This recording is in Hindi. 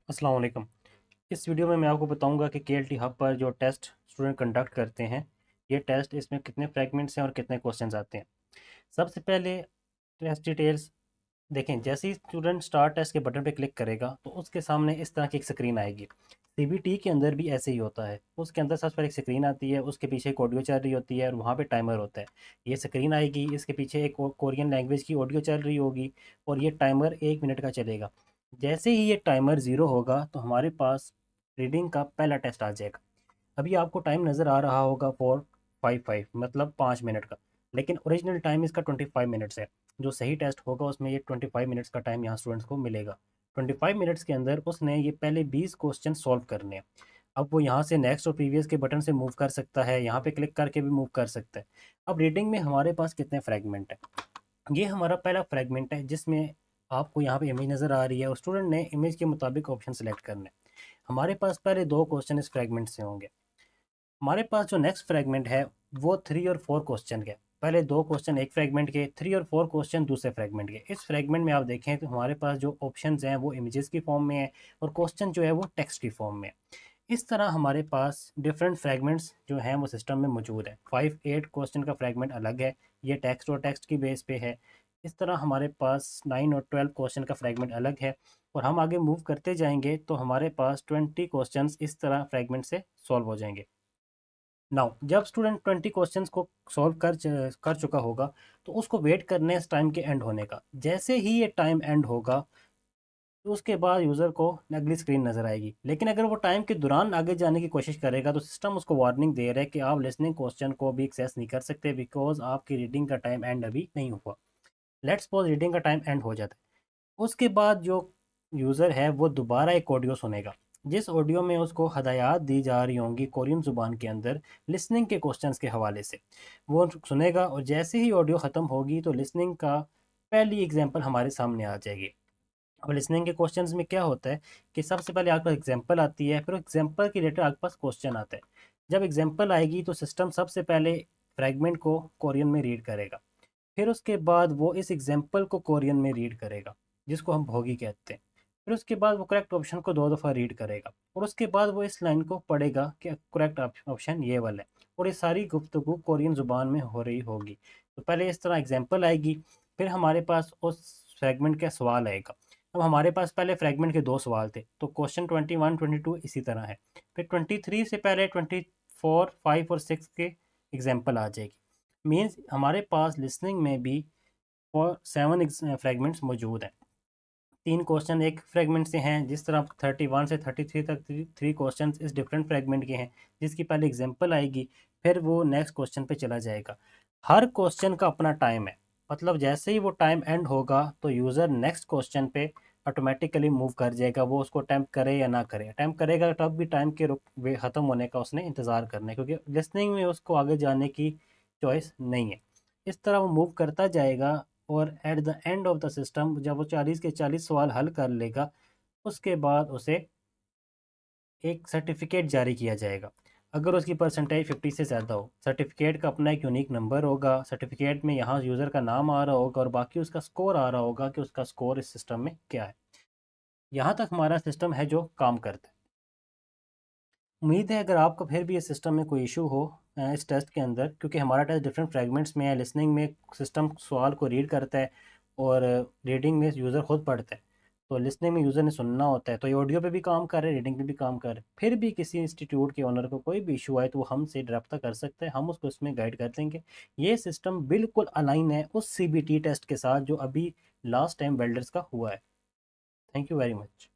अस्सलाम वालेकुम। इस वीडियो में मैं आपको बताऊंगा कि केएलटी हब पर जो टेस्ट स्टूडेंट कंडक्ट करते हैं, ये टेस्ट इसमें कितने फ्रैगमेंट्स हैं और कितने क्वेश्चंस आते हैं। सबसे पहले टेस्ट डिटेल्स देखें। जैसे ही स्टूडेंट स्टार्ट टेस्ट के बटन पे क्लिक करेगा तो उसके सामने इस तरह की एक स्क्रीन आएगी। सीबीटी के अंदर भी ऐसे ही होता है। उसके अंदर सबसे पहले एक स्क्रीन आती है, उसके पीछे एक ऑडियो चल रही होती है और वहाँ पे टाइमर होता है। ये स्क्रीन आएगी, इसके पीछे एक कोरियन लैंग्वेज की ऑडियो चल रही होगी और ये टाइमर 1 मिनट का चलेगा। जैसे ही ये टाइमर ज़ीरो होगा तो हमारे पास रीडिंग का पहला टेस्ट आ जाएगा। अभी आपको टाइम नज़र आ रहा होगा 4:55 मतलब 5 मिनट का, लेकिन ओरिजिनल टाइम इसका 25 मिनट्स है। जो सही टेस्ट होगा उसमें ये 25 मिनट्स का टाइम यहाँ स्टूडेंट्स को मिलेगा। 25 मिनट्स के अंदर उसने ये पहले 20 क्वेश्चन सॉल्व करने हैं। अब वो यहाँ से नेक्स्ट और प्रीवियस के बटन से मूव कर सकता है, यहाँ पे क्लिक करके भी मूव कर सकता है। अब रीडिंग में हमारे पास कितने फ्रेगमेंट है, ये हमारा पहला फ्रेगमेंट है जिसमें आपको यहाँ पे इमेज नज़र आ रही है और स्टूडेंट ने इमेज के मुताबिक ऑप्शन सेलेक्ट करने हैं। हमारे पास पहले 2 क्वेश्चन इस फ्रेगमेंट से होंगे। हमारे पास जो नेक्स्ट फ्रेगमेंट है वो 3 और 4 क्वेश्चन के। पहले 2 क्वेश्चन एक फ्रेगमेंट के, 3 और 4 क्वेश्चन दूसरे फ्रेगमेंट के। इस फ्रेगमेंट में आप देखें तो हमारे पास जो ऑप्शंस हैं वो इमेजेस की फॉर्म में है और क्वेश्चन जो है वो टेक्स्ट की फॉर्म में है। इस तरह हमारे पास डिफरेंट फ्रेगमेंट्स जो हैं वो सिस्टम में मौजूद है। 5-8 क्वेश्चन का फ्रेगमेंट अलग है, ये टेक्स्ट और टेक्स्ट की बेस पे है। इस तरह हमारे पास 9 और 12 क्वेश्चन का फ्रेगमेंट अलग है। और हम आगे मूव करते जाएंगे तो हमारे पास 20 क्वेश्चन इस तरह फ्रेगमेंट से सॉल्व हो जाएंगे। नाउ जब स्टूडेंट 20 क्वेश्चंस को सॉल्व कर चुका होगा तो उसको वेट करना है इस टाइम के एंड होने का। जैसे ही ये टाइम एंड होगा तो उसके बाद यूज़र को अगली स्क्रीन नज़र आएगी। लेकिन अगर वो टाइम के दौरान आगे जाने की कोशिश करेगा तो सिस्टम उसको वार्निंग दे रहा है कि आप लिसनिंग क्वेश्चन को भी एक्सेस नहीं कर सकते बिकॉज आपकी रीडिंग का टाइम एंड अभी नहीं हुआ। लेट्स सपोज रीडिंग का टाइम एंड हो जाता है। उसके बाद जो यूज़र है वो दोबारा एक ऑडियो सुनेगा, जिस ऑडियो में उसको हदायत दी जा रही होंगी कोरियन ज़ुबान के अंदर लिसनिंग के क्वेश्चंस के हवाले से। वो सुनेगा और जैसे ही ऑडियो ख़त्म होगी तो लिसनिंग का पहली एग्जांपल हमारे सामने आ जाएगी। अब लिसनिंग के क्वेश्चंस में क्या होता है कि सबसे पहले आपके पास एग्जांपल आती है, फिर एग्जांपल के रिलेटेड आपके पास क्वेश्चन आता है। जब एग्जांपल आएगी तो सिस्टम सबसे पहले फ्रेगमेंट को कोरियन में रीड करेगा। फिर उसके बाद वो इस एग्जाम्पल को कोरियन में रीड करेगा, जिसको हम भोगी कहते हैं। फिर उसके बाद वो करेक्ट ऑप्शन को 2 दफ़ा रीड करेगा और उसके बाद वो इस लाइन को पढ़ेगा कि करेक्ट ऑप्शन ये वाला है। और ये सारी गुफ्तगू कोरियन ज़ुबान में हो रही होगी। तो पहले इस तरह एग्जाम्पल आएगी, फिर हमारे पास उस फ्रेगमेंट का सवाल आएगा। अब हमारे पास पहले फ्रेगमेंट के 2 सवाल थे तो क्वेश्चन 21-22 इसी तरह है। फिर 23 से पहले 24, 5 और 6 के एग्जाम्पल आ जाएगी। मीन्स हमारे पास लिसनिंग में भी और 7 फ्रेगमेंट्स मौजूद हैं। 3 क्वेश्चन एक फ्रेगमेंट से हैं, जिस तरह 31 से 33 तक 3 क्वेश्चन इस डिफरेंट फ्रेगमेंट के हैं, जिसकी पहले एग्जांपल आएगी। फिर वो नेक्स्ट क्वेश्चन पे चला जाएगा। हर क्वेश्चन का अपना टाइम है, मतलब जैसे ही वो टाइम एंड होगा तो यूज़र नेक्स्ट क्वेश्चन पे ऑटोमेटिकली मूव कर जाएगा। वो उसको अटैम्प्ट करे या ना करे, अटैम्प्ट करेगा तब भी टाइम के रुक वे ख़त्म होने का उसने इंतज़ार करना है, क्योंकि लिसनिंग में उसको आगे जाने की चॉइस नहीं है। इस तरह वो मूव करता जाएगा और at the end of the system जब वो 40 के 40 सवाल हल कर लेगा, उसके बाद उसे एक सर्टिफिकेट जारी किया जाएगा। अगर उसकी परसेंटेज 50 से ज़्यादा हो, सर्टिफिकेट का अपना एक यूनिक नंबर होगा। सर्टिफिकेट में यहाँ यूज़र का नाम आ रहा होगा और बाकी उसका स्कोर आ रहा होगा कि उसका स्कोर इस सिस्टम में क्या है। यहाँ तक हमारा सिस्टम है जो काम करता है। उम्मीद है अगर आपको फिर भी इस सिस्टम में कोई इशू हो इस टेस्ट के अंदर, क्योंकि हमारा टेस्ट डिफरेंट फ्रेगमेंट्स में है। लिसनिंग में सिस्टम सवाल को रीड करता है और रीडिंग में यूज़र खुद पढ़ता है। तो लिसनिंग में यूज़र ने सुनना होता है, तो ये ऑडियो पे भी काम कर रहे हैं, रीडिंग पे भी काम कर रहे हैं। फिर भी किसी इंस्टीट्यूट के ओनर को कोई भी इशू आए तो वो हमसे रब्ता कर सकते हैं, हम उसको इसमें गाइड कर देंगे। ये सिस्टम बिल्कुल अलाइन है उस सीबीटी टेस्ट के साथ जो अभी लास्ट टाइम वेल्डर्स का हुआ है। Thank you very much.